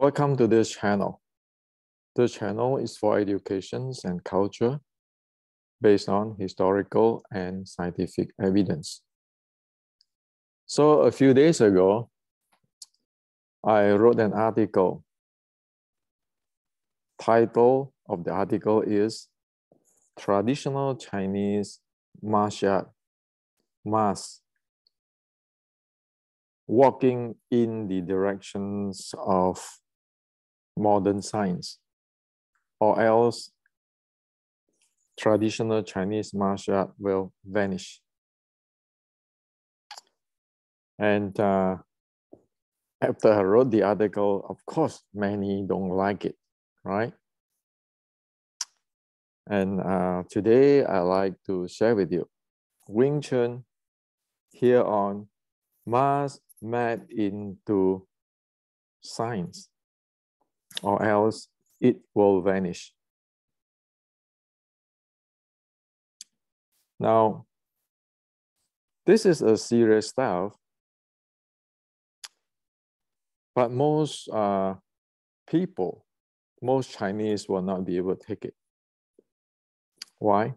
Welcome to this channel. This channel is for education and culture based on historical and scientific evidence. So a few days ago, I wrote an article. Title of the article is Traditional Chinese Martial Art Mask Walking in the Directions of Modern Science, or else traditional Chinese martial art will vanish. And after I wrote the article, of course, many don't like it, right? And today I like to share with you Wing Chun here on Mask made into science, or else it will vanish. Now, this is a serious stuff, but most people, most Chinese will not be able to take it. Why?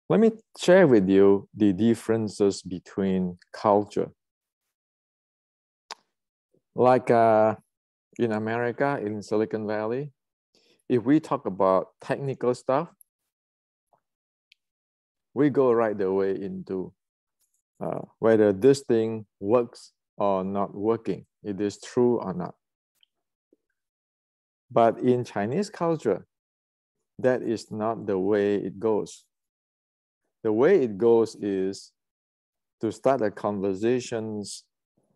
Let me share with you the differences between culture. Like in America, in Silicon Valley, if we talk about technical stuff, we go right away into whether this thing works or not working, it is true or not. But in Chinese culture, that is not the way it goes. The way it goes is to start a conversations,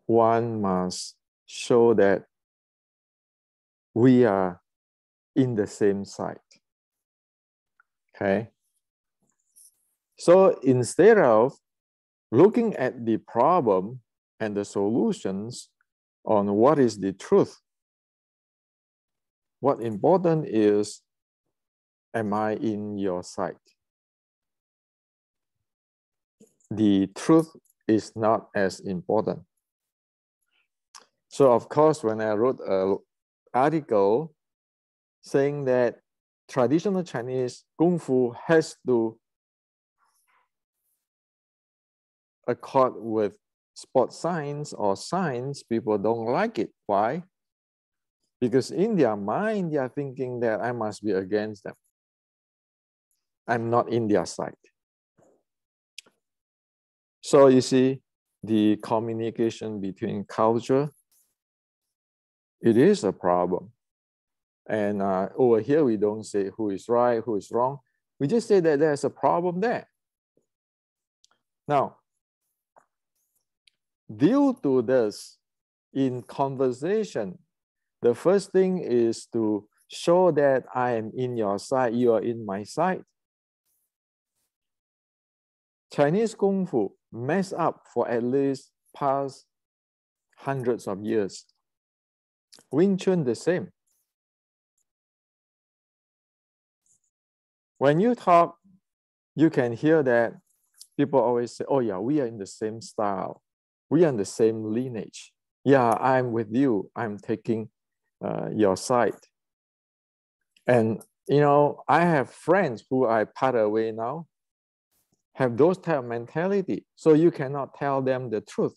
one must show that we are in the same side. Okay? So instead of looking at the problem and the solutions on what is the truth, what important is, am I in your side? The truth is not as important. So of course, when I wrote an article saying that traditional Chinese Kung Fu has to accord with sports science or science, people don't like it. Why? Because in their mind, they are thinking that I must be against them. I'm not in their side. So you see, the communication between culture, it is a problem. And over here, we don't say who is right, who is wrong. We just say that there's a problem there. Now, due to this, in conversation, the first thing is to show that I am in your side, you are in my side. Chinese Kung Fu messed up for at least past hundreds of years. Wing Chun the same. When you talk, you can hear that people always say, oh yeah, we are in the same style. We are in the same lineage. Yeah, I'm with you. I'm taking your side. And, you know, I have friends who I part away now, have those type of mentality. So you cannot tell them the truth.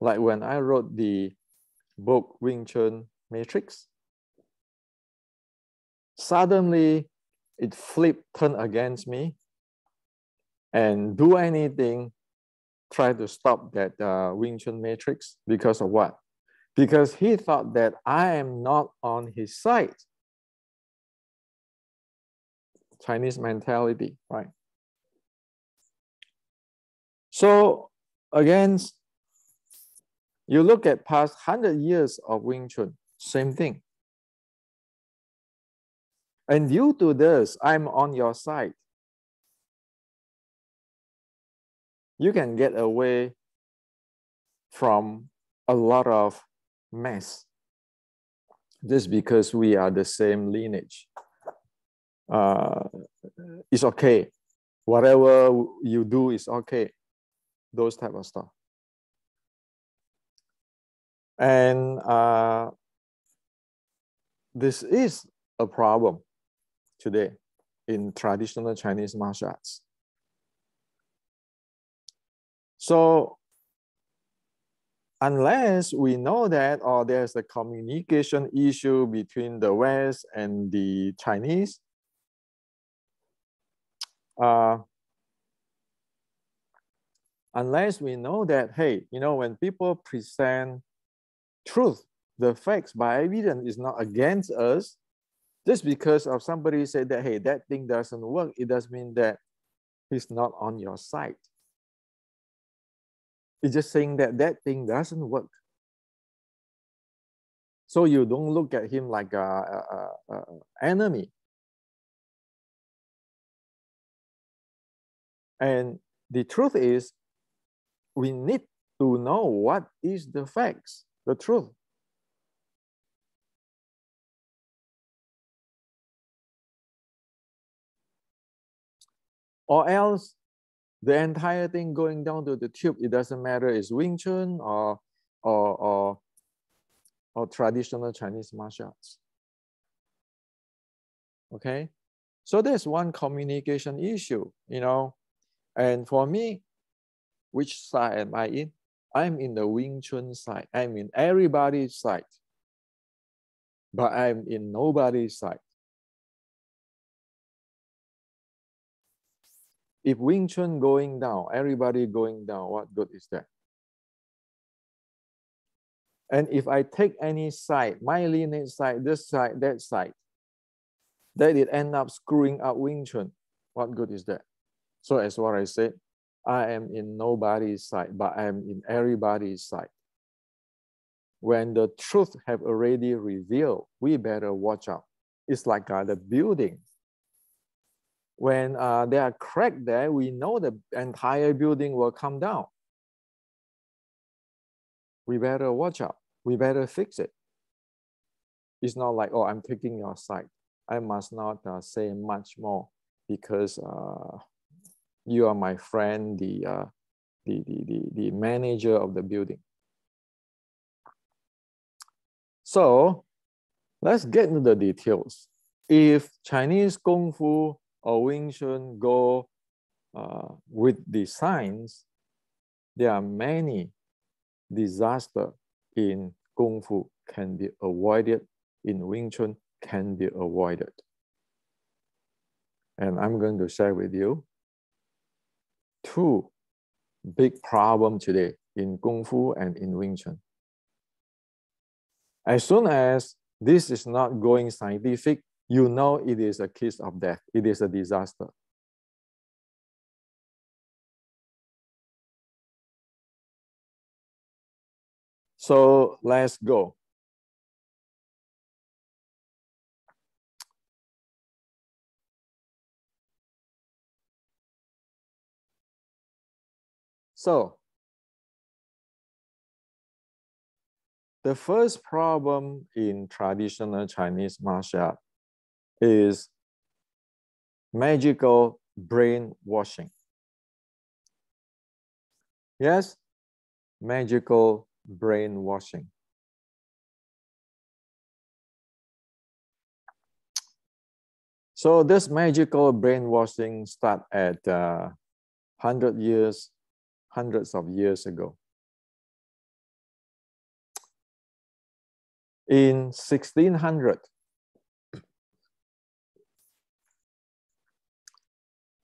Like when I wrote the book, Wing Chun Matrix, suddenly it flipped, turned against me, and do anything, try to stop that Wing Chun Matrix. Because of what? Because he thought that I am not on his side. Chinese mentality, right? So again, you look at past 100 years of Wing Chun, same thing. And due to this, I'm on your side. You can get away from a lot of mess just because we are the same lineage. It's okay. Whatever you do is okay. Those type of stuff. And this is a problem today in traditional Chinese martial arts. So unless we know that, or there's a communication issue between the West and the Chinese, unless we know that, hey, you know, when people present truth, the facts by evidence is not against us, just because of somebody said that, hey, that thing doesn't work, it doesn't mean that he's not on your side. It's just saying that that thing doesn't work. So you don't look at him like a enemy. And the truth is, we need to know what is the facts, the truth. Or else the entire thing going down to the tube, it doesn't matter it's Wing Chun or traditional Chinese martial arts. Okay, so there's one communication issue, you know. And for me, which side am I in? I'm in the Wing Chun side. I'm in everybody's side, but I'm in nobody's side. If Wing Chun going down, everybody going down, what good is that? And if I take any side, my lineage side, this side, that it end up screwing up Wing Chun, what good is that? So as what I said, I am in nobody's side, but I am in everybody's side. When the truth have already revealed, we better watch out. It's like the building. When there are cracks there, we know the entire building will come down. We better watch out. We better fix it. It's not like, oh, I'm taking your side. I must not say much more because you are my friend, the manager of the building. So let's get into the details. If Chinese Kung Fu or Wing Chun go with the science, there are many disasters in Kung Fu can be avoided, in Wing Chun can be avoided. And I'm going to share with you two big problems today in Kung Fu and in Wing Chun. As soon as this is not going scientific, you know it is a kiss of death. It is a disaster. So let's go. So the first problem in traditional Chinese martial art is magical brainwashing. Yes, magical brainwashing. So this magical brainwashing started at hundreds of years ago. In 1600,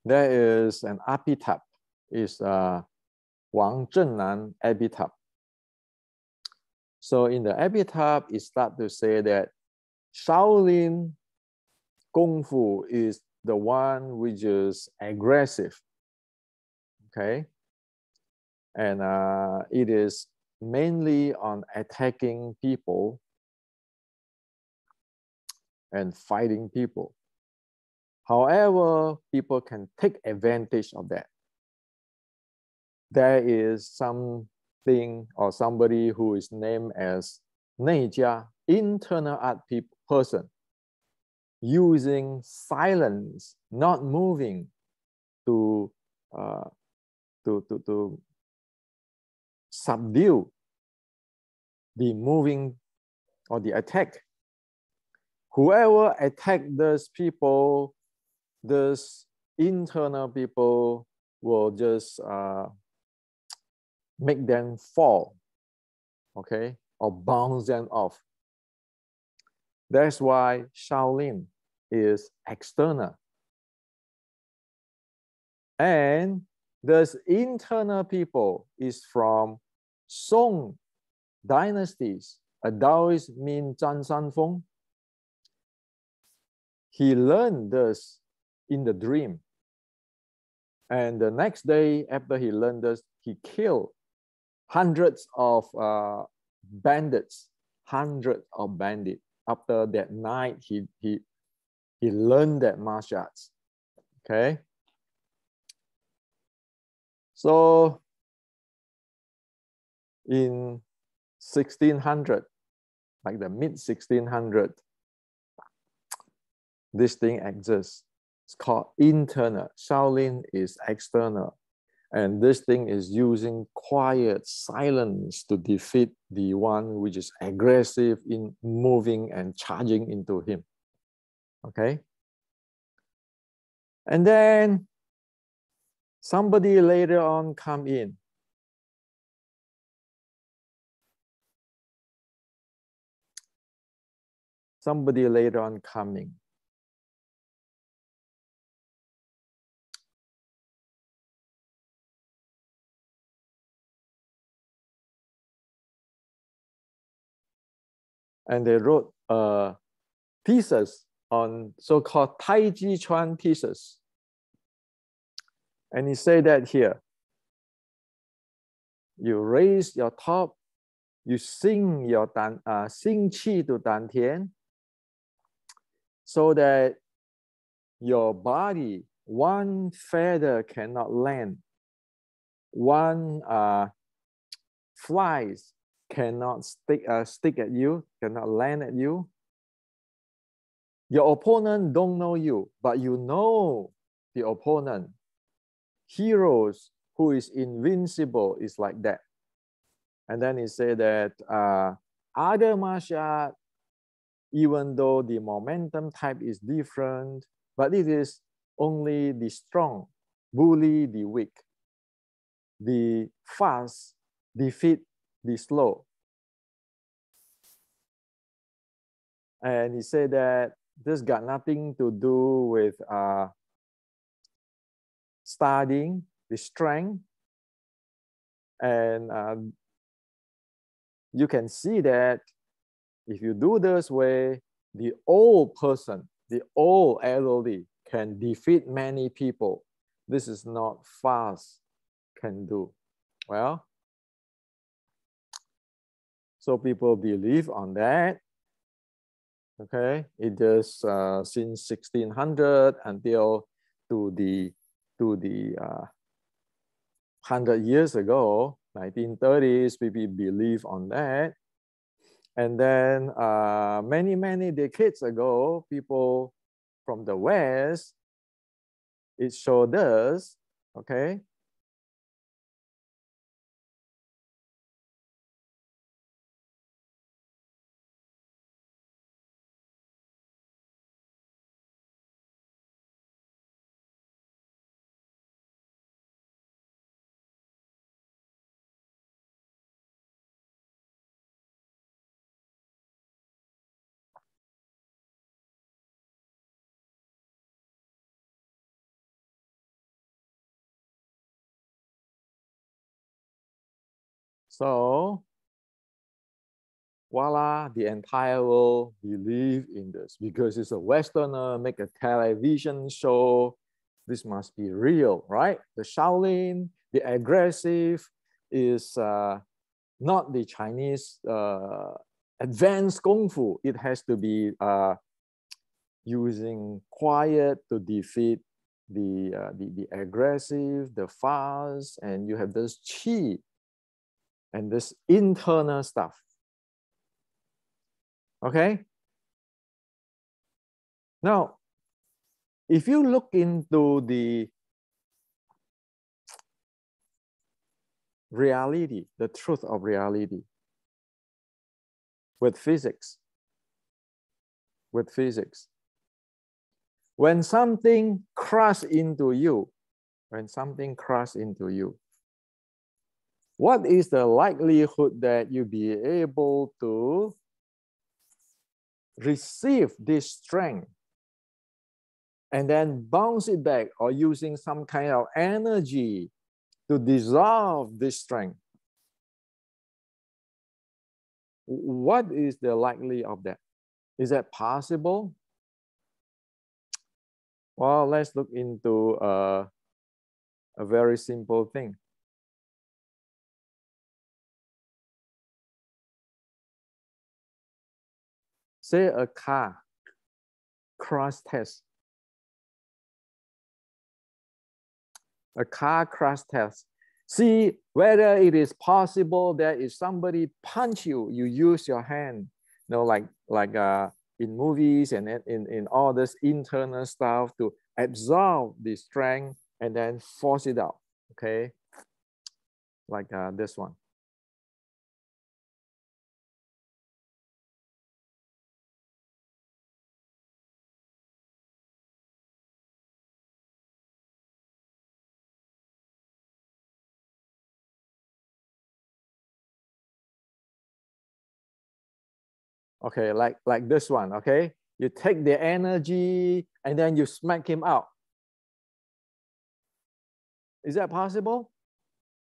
there is an epitaph, is Wang Zhennan epitaph. So in the epitaph, it starts to say that Shaolin Kung Fu is the one which is aggressive, okay? And it is mainly on attacking people and fighting people. However, people can take advantage of that. There is something or somebody who is named as Neijia, internal art person, using silence, not moving, to subdue the moving or the attack. Whoever attack those people, those internal people will just make them fall, okay, or bounce them off. That's why Shaolin is external. And those internal people is from Song dynasties. A Taoist means Zhan Sanfeng. He learned this in the dream. And the next day after he learned this, he killed hundreds of bandits. After that night, he learned that martial arts. Okay. So in 1600, like the mid 1600, this thing exists. It's called internal. Shaolin is external. And this thing is using quiet silence to defeat the one which is aggressive in moving and charging into him. Okay? And then somebody later on come in. Somebody later on coming. And they wrote thesis on so-called Tai Chi Chuan thesis. And he said that here, you raise your top, you sing your sing qi to dan tian, so that your body, one feather cannot land, one flies cannot stick at you, cannot land at you. Your opponent don't know you, but you know the opponent. Heroes who is invincible is like that. And then he said that other martial art, even though the momentum type is different, but it is only the strong bully the weak. The fast defeat the slow. And he said that this got nothing to do with studying the strength. And you can see that if you do this way, the old person, the old elderly can defeat many people. This is not fast can do. Well, so people believe on that. Okay, it is since 1600 until to the 100 years ago, 1930s, people believe on that. And then many decades ago, people from the West, it showed us, okay, so voila, the entire world believe in this because it's a Westerner, make a television show. This must be real, right? The Shaolin, the aggressive is not the Chinese advanced Kung Fu. It has to be using quiet to defeat the aggressive, the fast, and you have this qi and this internal stuff. Okay? Now, if you look into the reality, the truth of reality, with physics. With physics. When something crashes into you, what is the likelihood that you'll be able to receive this strength and then bounce it back, or using some kind of energy to dissolve this strength? What is the likelihood of that? Is that possible? Well, let's look into a very simple thing. Say a car crash test. A car crash test. See whether it is possible that if somebody punch you, you use your hand, like in movies and in all this internal stuff to absorb the strength and then force it out, okay? Like this one. Okay, like this one, okay? You take the energy and then you smack him out. Is that possible?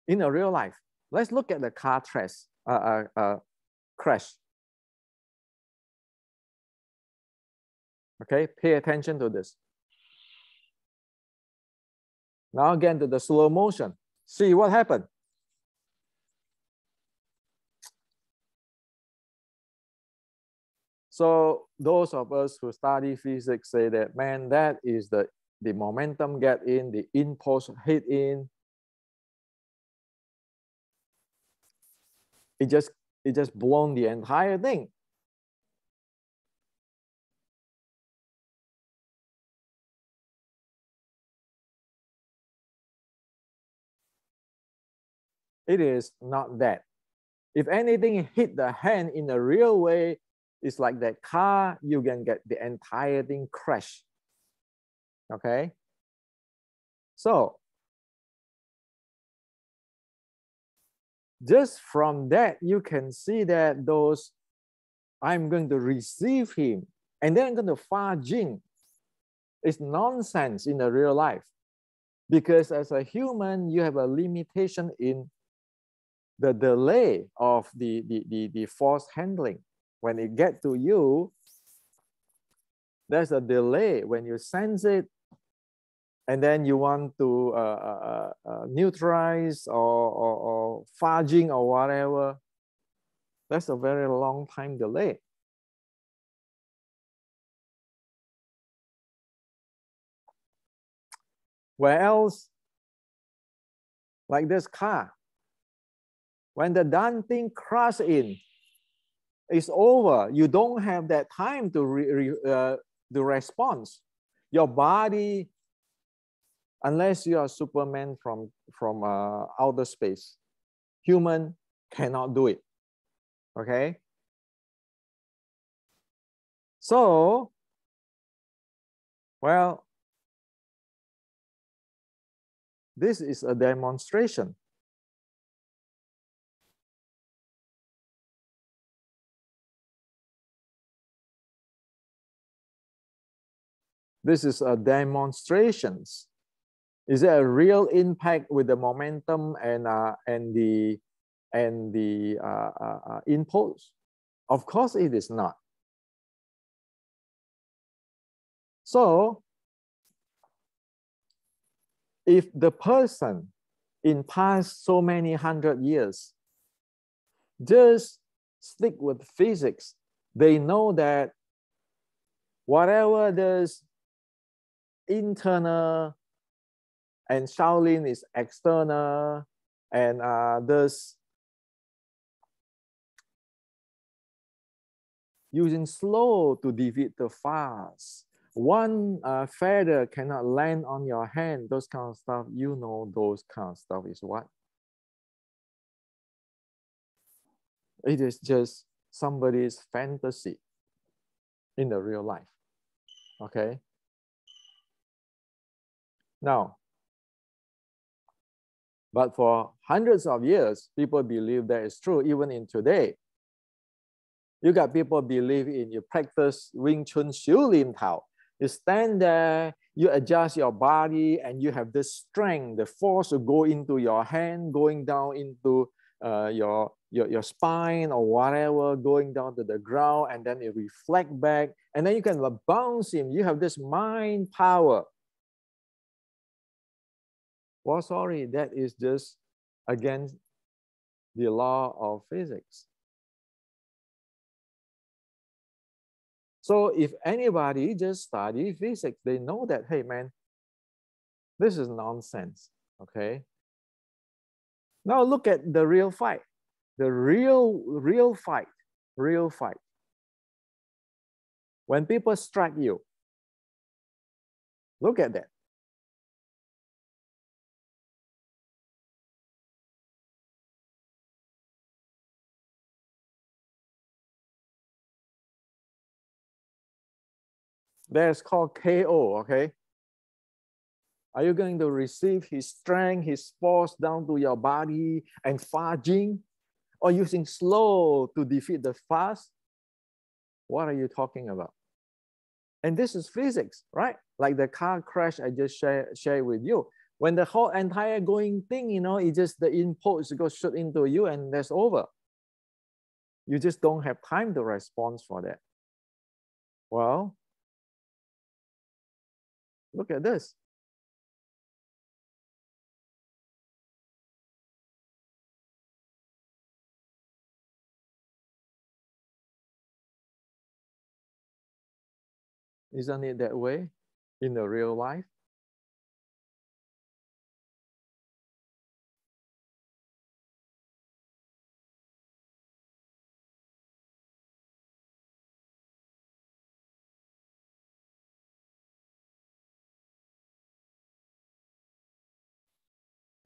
In a real life, let's look at the car crash. Okay, pay attention to this. Now again to the slow motion. See what happened. So those of us who study physics say that, man, that is the momentum get in, the impulse hit in. It just blown the entire thing. It is not that. If anything hit the hand in a real way, it's like that car, you can get the entire thing crash. Okay? So, just from that, you can see that those, I'm going to receive him, and then I'm going to fa jing. It's nonsense in the real life. Because as a human, you have a limitation in the delay of the force handling. When it gets to you, there's a delay when you sense it, and then you want to neutralize or fudging or whatever. That's a very long time delay. Where else, like this car, when the damn thing crash in, it's over. You don't have that time to the response. Your body, unless you are Superman from outer space, human cannot do it. Okay. So, well, this is a demonstration. This is a demonstration. Is there a real impact with the momentum and the impulse? Of course, it is not. So, if the person in past so many 100 years just stick with physics, they know that whatever this internal and Shaolin is external, and this using slow to defeat the fast. One feather cannot land on your hand, those kind of stuff, you know those kind of stuff is what? It is just somebody's fantasy in the real life. Okay. Now, but for hundreds of years, people believe that is true, even in today. You got people believe in, you practice Wing Chun Xiu Lin Tao. You stand there, you adjust your body, and you have this strength, the force to go into your hand, going down into your spine or whatever, going down to the ground, and then it reflect back, and then you can bounce him. You have this mind power. Well, sorry, that is just against the law of physics. So if anybody just study physics, they know that, hey man, this is nonsense, okay? Now look at the real fight, the real fight. When people strike you, look at that. That's called KO, okay? Are you going to receive his strength, his force down to your body and Fa Jing? Or using slow to defeat the fast? What are you talking about? And this is physics, right? Like the car crash I just shared with you. When the whole entire going thing, you know, it just the impulse goes shoot into you and that's over. You just don't have time to respond for that. Well, look at this. Isn't it that way in the real life?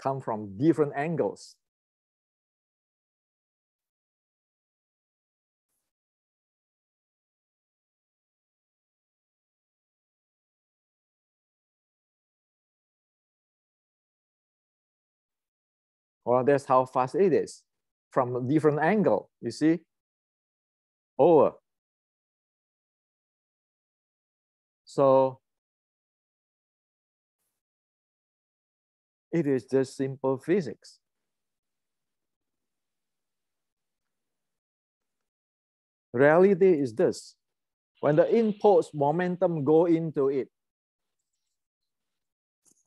Come from different angles. Well, that's how fast it is. From a different angle, you see? Over. So it is just simple physics. Reality is this. When the impulse momentum go into it,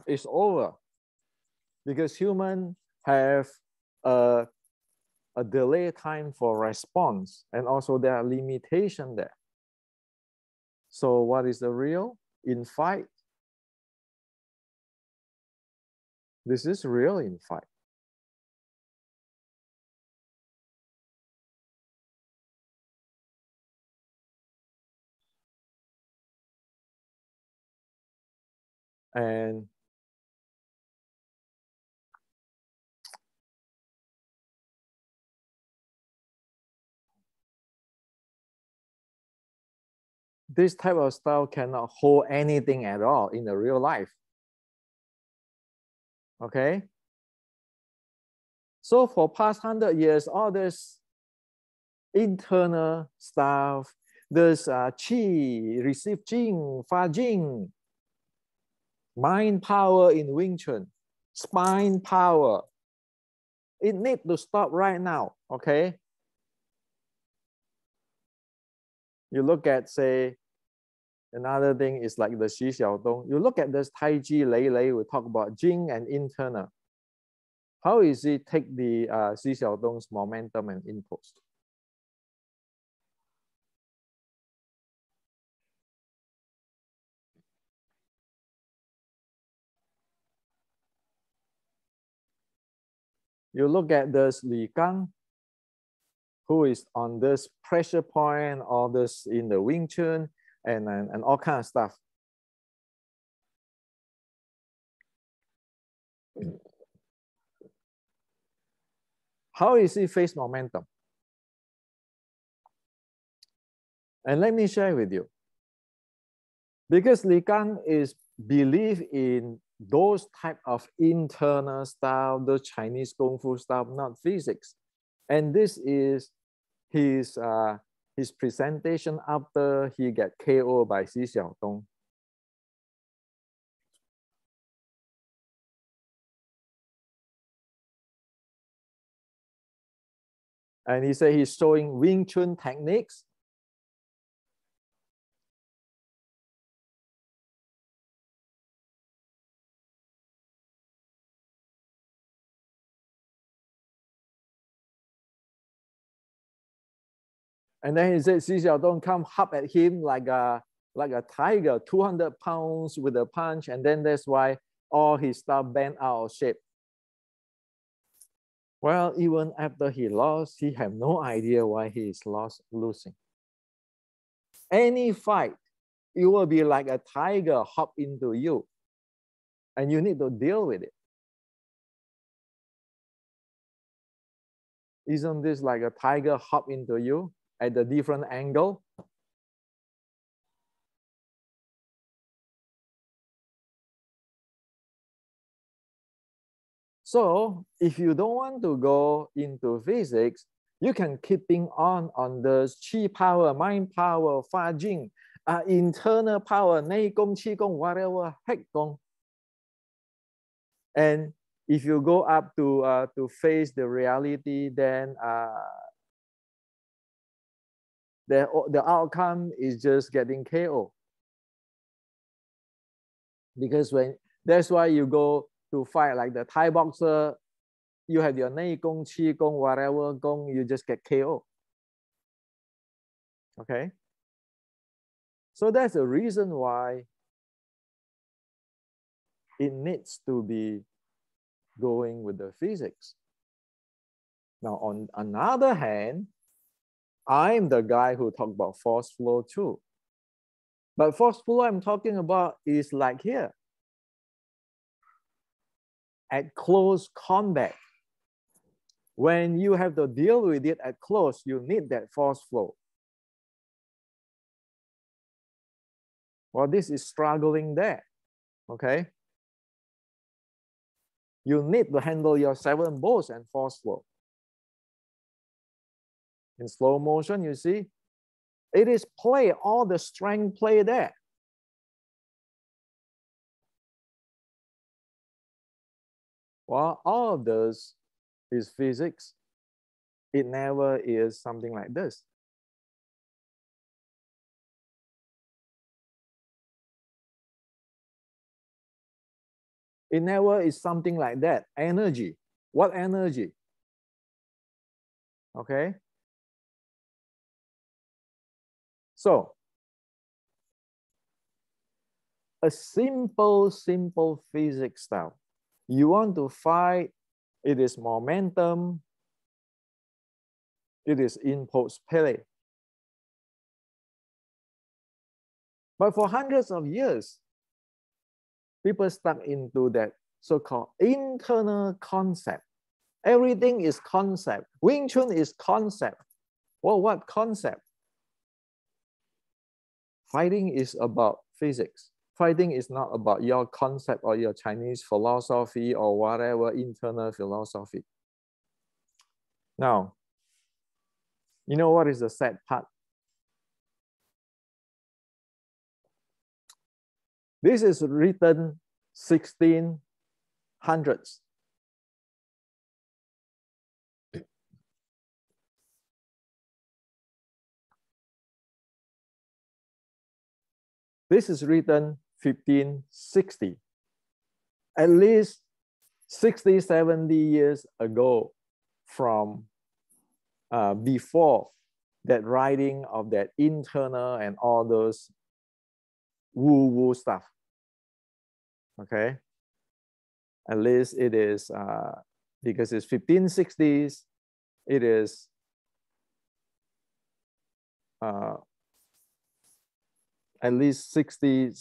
it's over. Because humans have a delay time for response, and also there are limitations there. So what is the real? In fight, this is real in fight. And this type of style cannot hold anything at all in the real life. Okay? So for past 100 years, all this internal stuff, this qi, receive jing, fa jing, mind power in Wing Chun, spine power. It needs to stop right now, okay? You look at, say, another thing is like the Xi Xiaodong. You look at this Tai Chi Lei Lei, we talk about Jing and internal. How is it take the Xi Xiaodong's momentum and impulse? You look at this Li Gang, who is on this pressure point, all this in the Wing Chun, and all kind of stuff. How is he face momentum? And let me share with you. Because Li Gan is believe in those type of internal style, the Chinese Kung Fu style, not physics. And this is his presentation after he get KO by Xi Xiaodong. And he said he's showing Wing Chun techniques. And then he said Xi Xiaodong come hop at him like a tiger, 200 pounds with a punch. And then that's why all his stuff bent out of shape. Well, even after he lost, he had no idea why he is losing. Any fight, it will be like a tiger hop into you, and you need to deal with it. Isn't this like a tiger hop into you at a different angle? So if you don't want to go into physics, you can keeping on the chi power, mind power, fa jing, internal power, nei gong, qi gong, whatever, heck gong. And if you go up to face the reality, then the outcome is just getting KO. Because that's why you go to fight like the Thai boxer, you have your nei gong, qi gong, whatever gong, you just get KO. Okay. So that's the reason why it needs to be going with the physics. Now, on another hand, I'm the guy who talk about force flow too. But force flow I'm talking about is like here. At close combat, when you have to deal with it at close, you need that force flow. Well, this is struggling there, okay? You need to handle your 7 balls and force flow. In slow motion, you see, it is play, all the strength play there. Well, all of this is physics. It never is something like this. It never is something like that. Energy. What energy? Okay. So, a simple physics style. You want to fight, it is momentum, it is impulse play. But for hundreds of years, people stuck into that so-called internal concept. Everything is concept. Wing Chun is concept. Well, what concept? Fighting is about physics. Fighting is not about your concept or your Chinese philosophy or whatever internal philosophy. Now, you know what is the sad part? This is written 1600s. This is written 1560. At least 60, 70 years ago from before that writing of that internal and all those woo-woo stuff. Okay. At least it is, because it's 1560s, it is at least 60,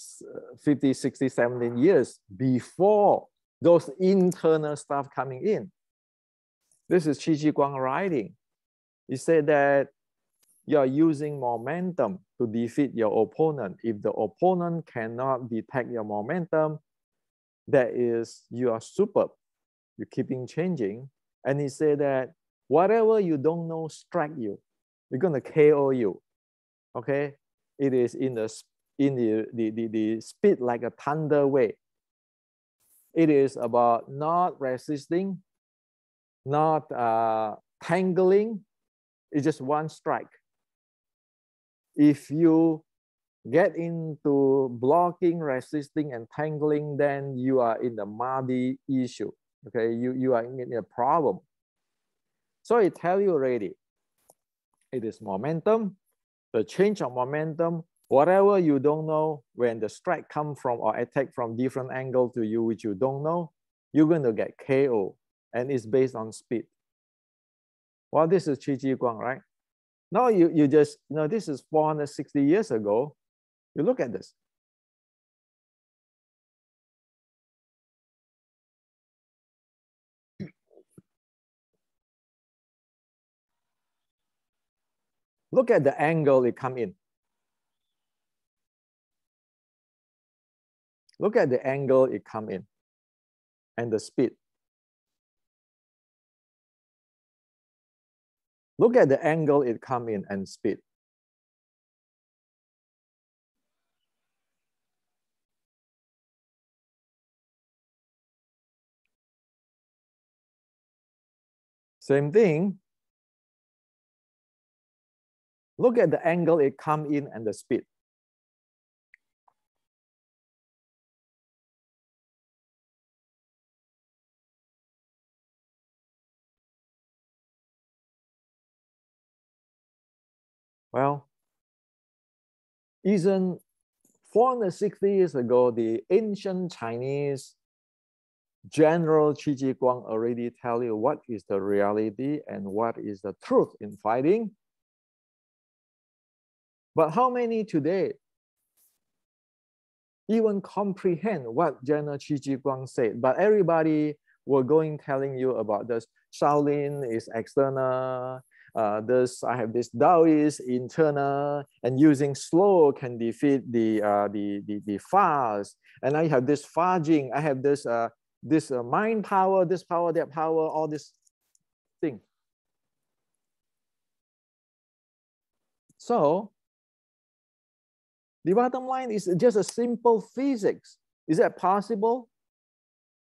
50, 60, 17 years before those internal stuff coming in. This is Qi Ji Guang writing. He said that you are using momentum to defeat your opponent. If the opponent cannot detect your momentum, that is, you are superb. You're keeping changing. And he said that whatever you don't know strike you. You're going to KO you. Okay? It is in the speed like a thunder way. It is about not resisting, not tangling. It's just one strike. If you get into blocking, resisting, and tangling, then you are in the muddy issue. Okay, you are in a problem. So I tell you already, it is momentum, the change of momentum. Whatever you don't know, when the strike come from or attack from different angle to you, which you don't know, you're going to get KO, and it's based on speed. Well, this is Qi Ji Guang, right? Now you just, this is 460 years ago. You look at this. Look at the angle it come in. Look at the angle it come in and the speed. Look at the angle it come in and speed. Same thing. Look at the angle it come in and the speed. Well, isn't 460 years ago, the ancient Chinese General Qi Ji Guang already tell you what is the reality and what is the truth in fighting? But how many today even comprehend what General Qi Ji Guang said? But everybody were going telling you about this. Shaolin is external. I have this Taoist internal, and using slow can defeat the fast. And I have this Fajing. I have this mind power, this power, that power, all this thing. So the bottom line is just a simple physics. Is that possible?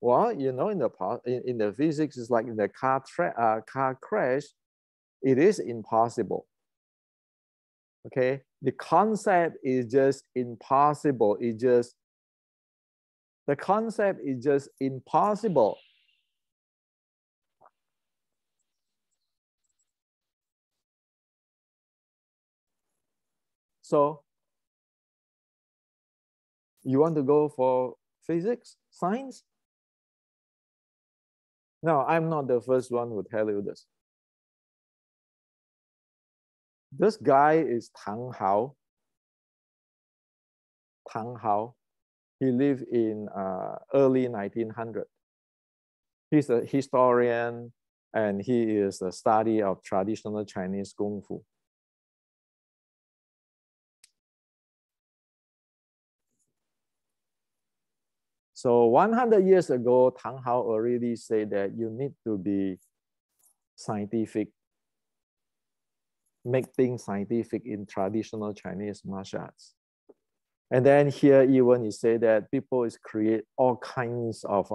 Well, in the physics, it's like in the car crash, it is impossible. Okay, the concept is just impossible. The concept is just impossible. So you want to go for physics, science? No, I'm not the first one who tell you this. This guy is Tang Hao. Tang Hao. He lived in early 1900. He's a historian, and he is a study of traditional Chinese Kung Fu. So 100 years ago, Tang Hao already said that you need to be scientific, make things scientific in traditional Chinese martial arts. And then here even he said that people is create all kinds of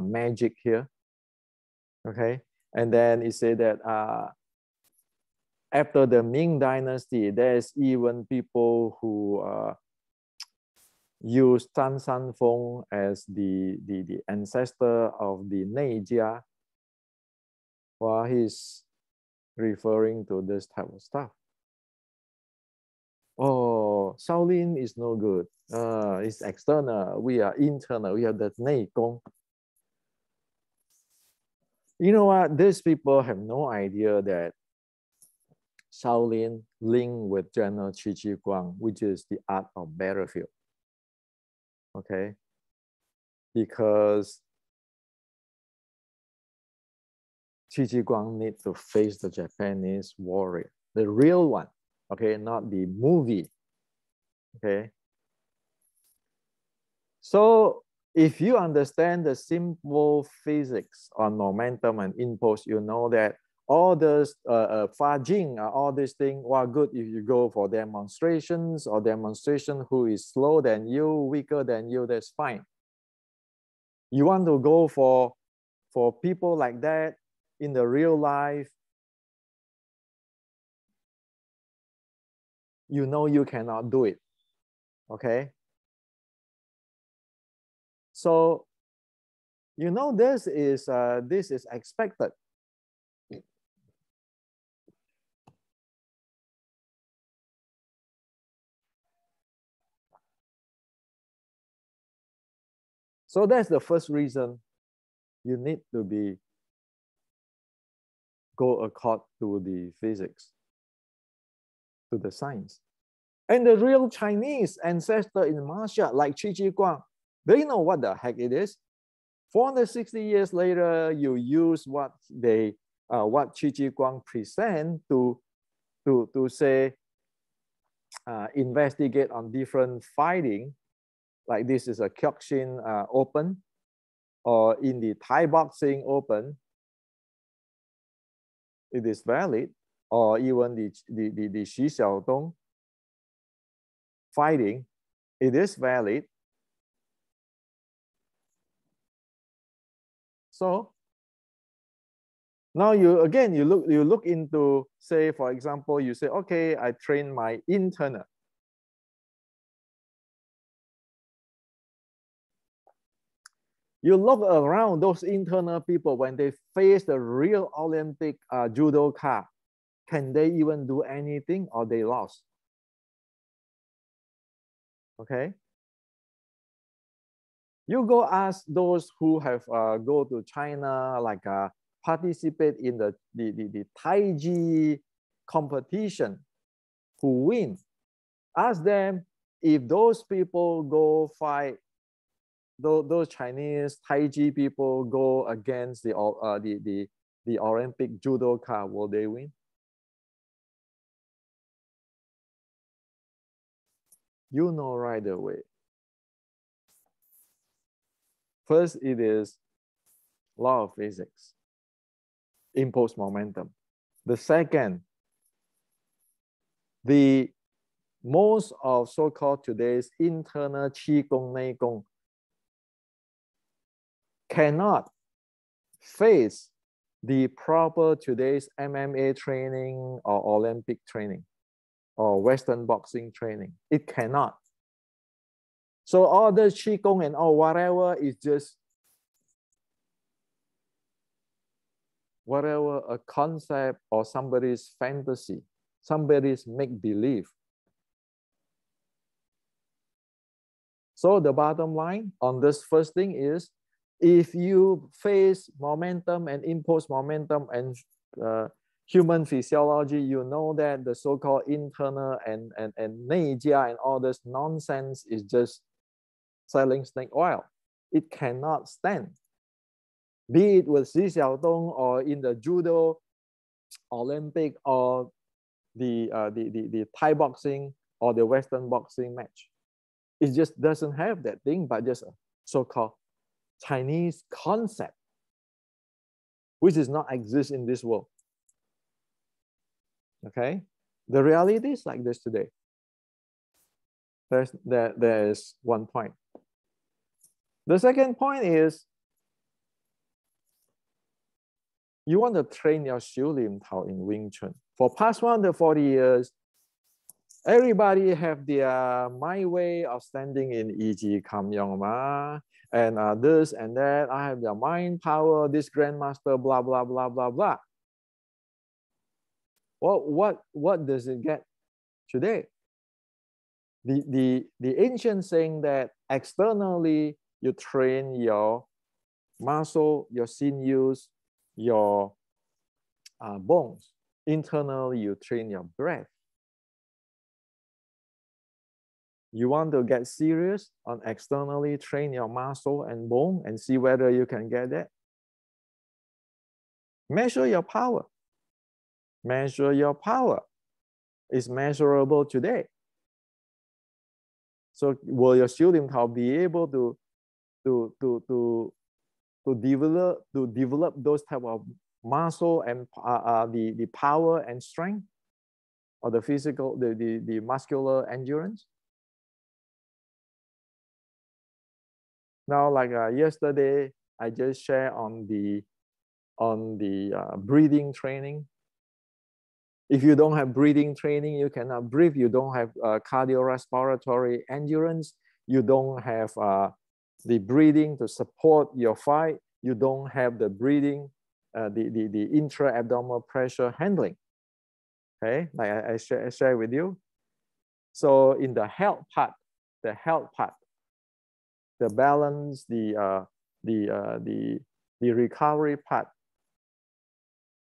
magic here. Okay, and then he said that after the Ming Dynasty, there's even people who use Zhang Sanfeng as the ancestor of the Neijia. Well, he's referring to this type of stuff. Oh, Shaolin is no good. It's external. We are internal. We have the Nei Gong. You know what? These people have no idea that Shaolin linked with General Qi Ji Guang, which is the art of battlefield. Okay? Because Qi Ji Guang needs to face the Japanese warrior, the real one. okay, not the movie, okay? So if you understand the simple physics on momentum and impulse, you know that all those all these things are good if you go for demonstrations or demonstration who is slower than you, weaker than you, that's fine. You want to go for people like that in the real life, you know you cannot do it, okay? So, you know, this is expected. So that's the first reason you need to go accord to the physics, to the science. And the real Chinese ancestor in martial, like Qi Ji Guang, they know what the heck it is. 460 years later, you use what Qi Ji Guang present to say, investigate on different fighting, like this is a Kyokushin Open, or in the Thai boxing Open, it is valid, or even the Xi Xiaodong fighting, it is valid. So now you look into, say, for example, you say, okay, I train my internal. You look around those internal people when they face the real Olympic judoka, can they even do anything or they lost? Okay. You go ask those who have go to China, like participate in the Tai Chi competition, who win. Ask them if those people go fight, those Chinese Tai Chi people go against the Olympic judoka, will they win? You know right away. First, it is law of physics, impulse momentum. The second, the most of so-called today's internal Qi Gong, Nei Gong cannot face the proper today's MMA training or Olympic training or Western boxing training. It cannot. So all the Qigong and all whatever is just whatever a concept or somebody's fantasy, somebody's make-believe. So the bottom line on this first thing is, if you face momentum and impulse momentum and human physiology, you know that the so-called internal and neijia and all this nonsense is just selling snake oil. It cannot stand. Be it with Xi Xiaodong or in the judo Olympic or the Thai boxing or the Western boxing match. It just doesn't have that thing, but just a so-called Chinese concept, which does not exist in this world. Okay? The reality is like this today. There is one point. The second point is, you want to train your Xiu Lim Tao in Wing Chun. For past 140 years, everybody have their my way of standing in Yi Kam Yong Ma, and this and that. I have the mind power, this grandmaster, blah, blah, blah, blah, blah. Well, what does it get today? The ancient saying that externally you train your muscle, your sinews, your bones. Internally, you train your breath. You want to get serious on externally train your muscle and bone and see whether you can get that? Measure your power. Measure your power. is measurable today. So will your student be able to develop those type of muscle and the power and strength, or the physical, the muscular endurance? Now, like yesterday, I just shared on the breathing training. If you don't have breathing training, you cannot breathe. You don't have cardiorespiratory endurance. You don't have the breathing to support your fight. You don't have the breathing, the intra-abdominal pressure handling. Okay, like I share with you. So in the health part, the balance, the recovery part,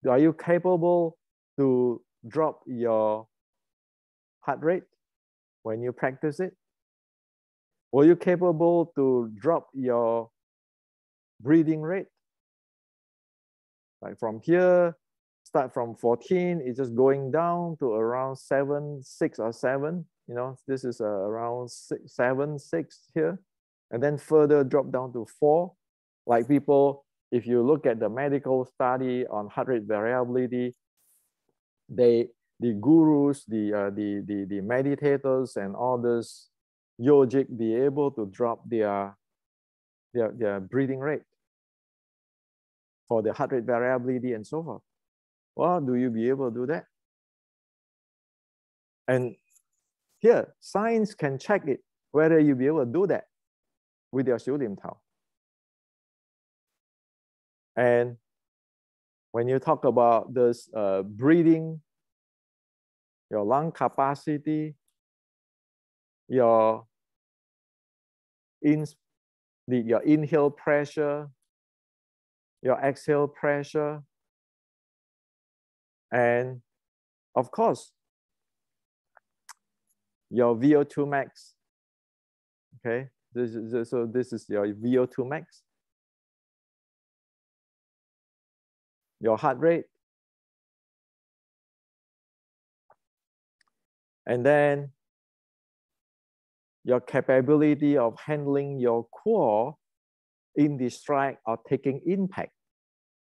are you capable to drop your heart rate when you practice it? Were you capable to drop your breathing rate? Like from here, start from 14, it's just going down to around 7, 6 or 7. You know, this is around 7, 6 here. And then further drop down to 4. Like people, if you look at the medical study on heart rate variability, the gurus, the meditators and all this yogic be able to drop their breathing rate for the heart rate variability and so forth. Well, do you be able to do that? And here, science can check it, whether you be able to do that with your 小點頭. And when you talk about this breathing, your lung capacity, your inhale pressure, your exhale pressure, and of course, your VO2 max. Okay, this is your VO2 max. Your heart rate. And then your capability of handling your core in the strike or taking impact.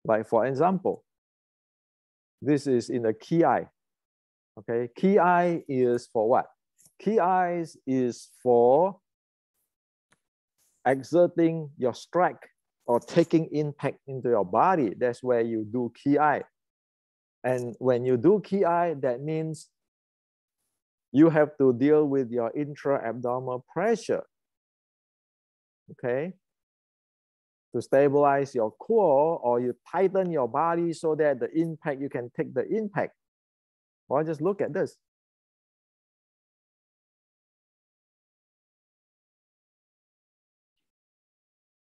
Like for example, this is in the ki. Okay, ki is for what? Ki is for exerting your strike or taking impact into your body. That's where you do ki. And when you do ki, that means you have to deal with your intra-abdominal pressure. Okay, to stabilize your core, or you tighten your body so that the impact, you can take the impact. Well, just look at this.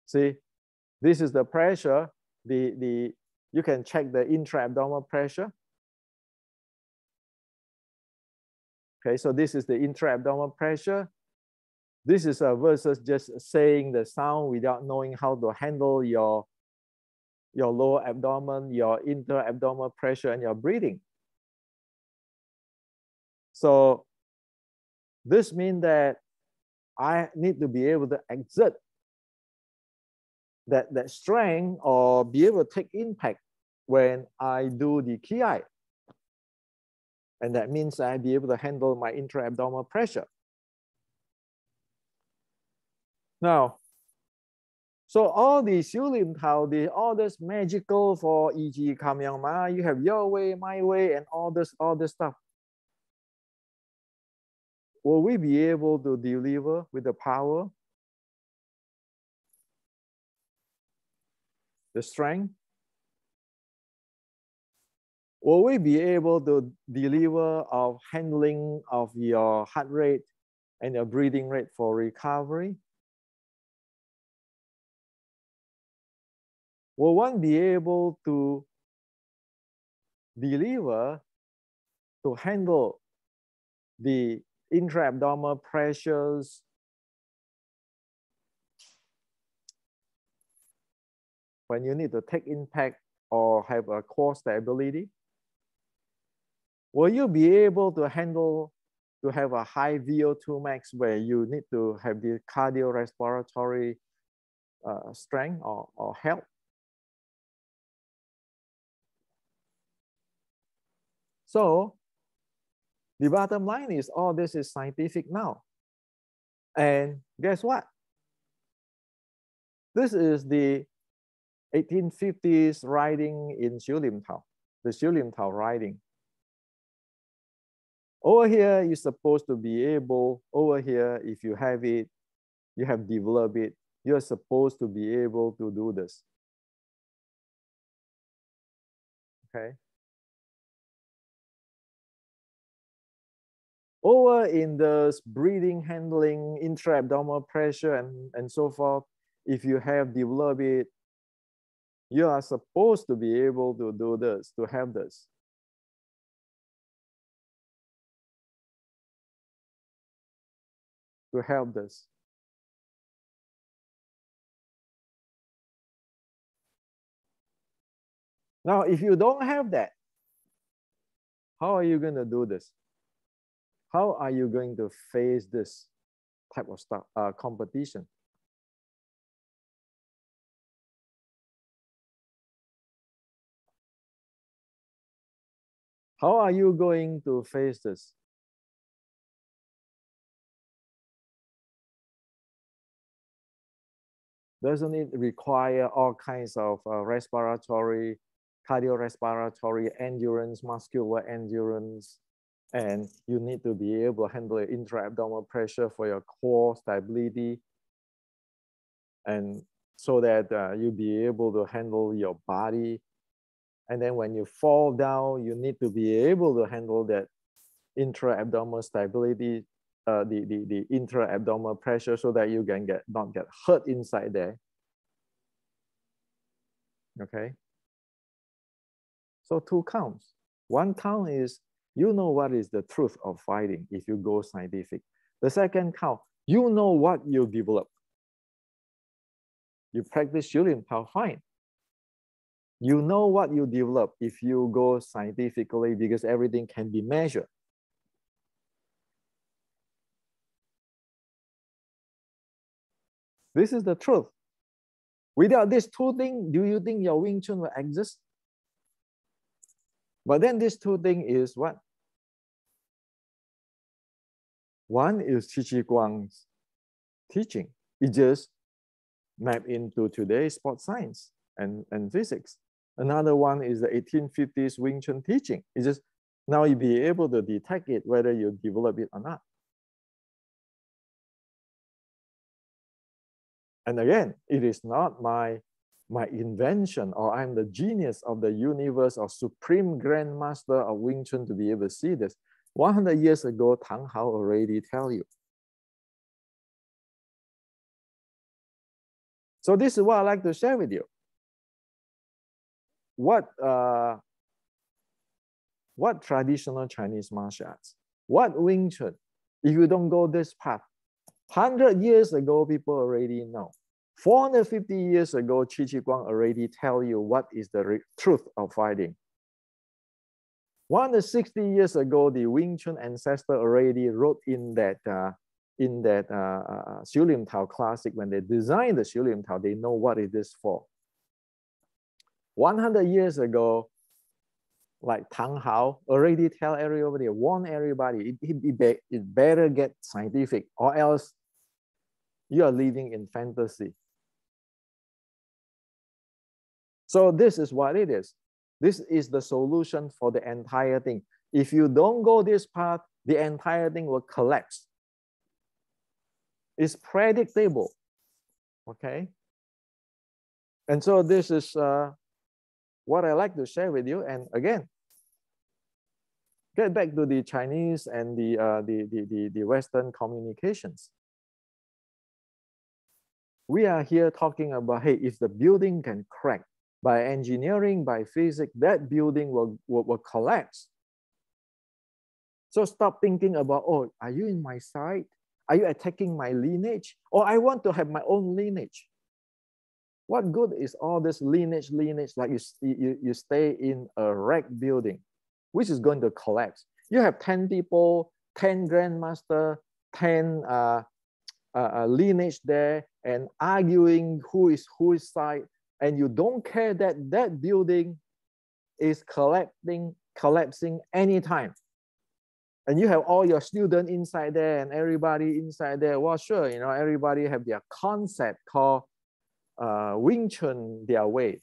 See, this is the pressure. You can check the intra-abdominal pressure. Okay, so this is the intra-abdominal pressure. This is versus just saying the sound without knowing how to handle your lower abdomen, your intra-abdominal pressure, and your breathing. So this means that I need to be able to exert that strength or be able to take impact when I do the ki. And that means I be able to handle my intra-abdominal pressure. Now, so all the 小念頭, all this magical for 意志冚樣嘛, you have your way, my way, and all this stuff. Will we be able to deliver with the power, the strength? Will we be able to deliver of handling of your heart rate and your breathing rate for recovery? Will one be able to deliver, to handle the intra-abdominal pressures when you need to take impact or have a core stability? Will you be able to handle to have a high VO2 max where you need to have the cardiorespiratory strength or health? So the bottom line is all this is scientific now. And guess what? This is the 1850s riding in Xiulimtao, the Xiulimtao riding. Over here, you're supposed to be able, over here, if you have it, you have developed it, you're supposed to be able to do this. Okay. Over in the breathing, handling, intra-abdominal pressure, and so forth, if you have developed it, you are supposed to be able to do this, to have this. To help this. Now, if you don't have that, how are you going to do this? How are you going to face this type of stuff, competition? How are you going to face this? Doesn't it require all kinds of respiratory, cardiorespiratory endurance, muscular endurance, and you need to be able to handle intra-abdominal pressure for your core stability, and so that you'll be able to handle your body. And then when you fall down, you need to be able to handle that intra-abdominal stability, the intra-abdominal pressure, so that you can not get hurt inside there. Okay. So 2 counts. 1 count is you know what is the truth of fighting if you go scientific. The second count, you know what you develop. You practice Xiulimtao, fine. You know what you develop if you go scientifically, because everything can be measured. This is the truth. Without these 2 things, do you think your Wing Chun will exist? But then these 2 things is what? One is Chi Guang's teaching. It just mapped into today's sports science and physics. Another one is the 1850s Wing Chun teaching. It's just now you be able to detect it, whether you develop it or not. And again, it is not my invention, or I'm the genius of the universe or supreme grandmaster of Wing Chun to be able to see this. 100 years ago, Tang Hao already tell you. So this is what I like to share with you. What traditional Chinese martial arts? What Wing Chun? If you don't go this path, 100 years ago, people already know. 450 years ago, Chi Guang already tell you what is the truth of fighting. 160 years ago, the Wing Chun ancestor already wrote in that Xiulimtao classic. When they designed the Xiulimtao, they know what it is for. 100 years ago, like Tang Hao already tell everybody, warn everybody, it better get scientific, or else you are living in fantasy. So this is what it is. This is the solution for the entire thing. If you don't go this path, the entire thing will collapse. It's predictable, okay? And so this is what I like to share with you. And again, get back to the Chinese and the Western communications. We are here talking about, hey, if the building can crack, by engineering, by physics, that building will collapse. So stop thinking about, oh, are you in my side? Are you attacking my lineage? Or I want to have my own lineage. What good is all this lineage, like you stay in a wrecked building? which is going to collapse. You have 10 people, 10 grandmaster, 10 lineage there, and arguing who is whose side, and you don't care that that building is collapsing anytime. And you have all your students inside there and everybody inside there. Well, sure, you know, everybody have their concept called Wing Chun their way.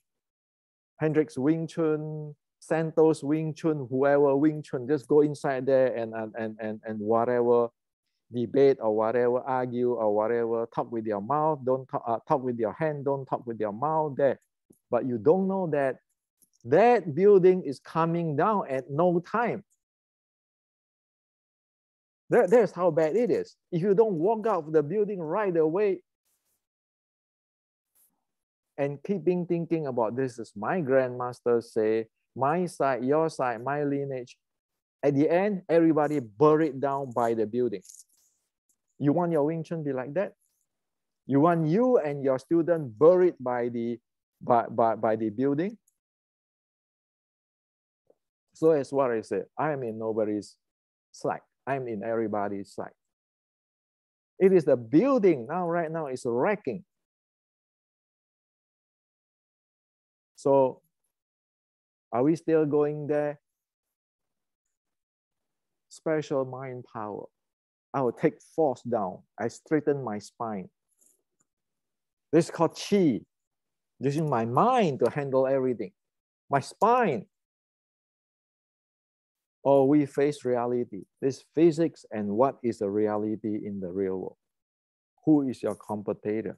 Hendrix Wing Chun, Santos Wing Chun, whoever Wing Chun, just go inside there and whatever debate or whatever, argue or whatever, talk with your mouth, don't talk with your hand, don't talk with your mouth there. But you don't know that that building is coming down at no time. There's how bad it is. If you don't walk out of the building right away and keeping thinking about this is my grandmaster say, my side, your side, my lineage, at the end, everybody buried down by the building. You want your Wing Chun be like that? You want you and your student buried by the building? So as what I said, I am in nobody's side. I'm in everybody's side. It is the building now, right now, is wrecking. So are we still going there? Special mind power. I will take force down. I straighten my spine. This is called chi. Using my mind to handle everything. My spine. Or we face reality. This physics and what is the reality in the real world. Who is your competitor?